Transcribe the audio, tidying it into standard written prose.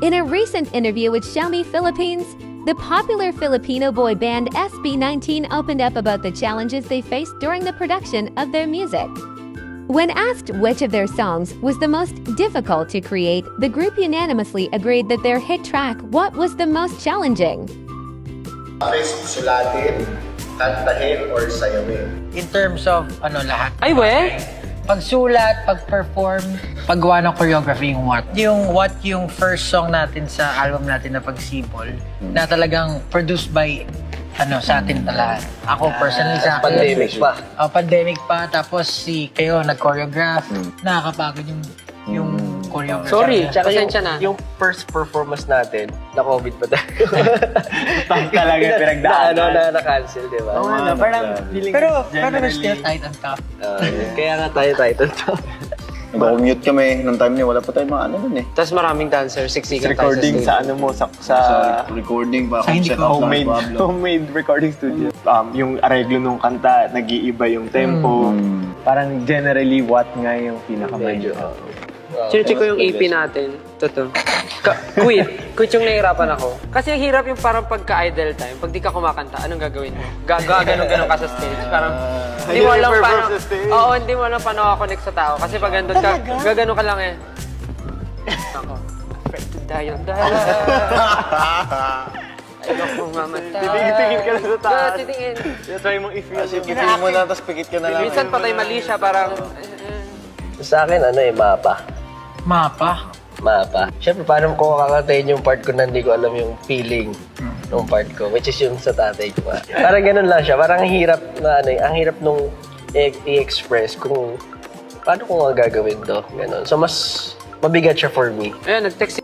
In a recent interview with Xiaomi Philippines, the popular Filipino boy band SB19 opened up about the challenges they faced during the production of their music. When asked which of their songs was the most difficult to create, the group unanimously agreed that their hit track, What Was the Most Challenging? Sulatin, kantahin, or sayawin. In terms of lahat. Ay, we? Pagsulat, pag-perform, paggawa ng choreography, yung what yung first song natin sa album natin na Pagsibol na talagang produced by sa atin lahat. Ako personally sa akin. Pandemic pa. Pandemic pa, tapos kayo nag-choreograph. Nakakapagod yung choreography. Sorry, Tsaka pasensya na. yung first performance natin, na-COVID pa tayo. Talaga pinagdaanan. Na-cancel, di ba? Oo nga, parang feeling Pero we're still tight and tough. Kaya nga tayo to. Nag-commute kami nung time niya, wala pa tayong mga nun eh. Tapos maraming dancer, siksikan tayo sa Recording stage. sa ano mo, sa recording pa, Sa hindi set ko up lang homemade, Pablo. homemade recording studio. Yung arreglo nung kanta, nag-iiba yung tempo. Parang generally, what nga yung pinaka-medyo. Chinecheck ko yung EP natin. Totoo. Quit yung nahihirapan ako. Kasi ang hirap yung parang pagka-idle time. Pag di ka kumakanta, anong gagawin mo? Gaganon-ganon ka sa stage. Parang, hindi mo alam paano, oo, hindi mo alam paano ako-connect sa tao. Kasi pag andun ka, gaganon ka lang eh. Ako, dayon. Ayoko mamatay. Titingin ka lang sa taas. Titingin. Try mong i-feel. Pipili mo na, tapos pikit ka na lang. Minsan patay mali siya, parang... Sa akin, mapa. Mapa. Siyempre, paano ko kakantayin yung part ko na hindi ko alam yung feeling ng part ko, which is yung sa tatay ko. Parang ganun lang siya. Parang ang hirap na ang hirap nung i-express kung paano ko nga gagawin to. Ganun. So, mas mabigat siya for me. Ayun, nag-text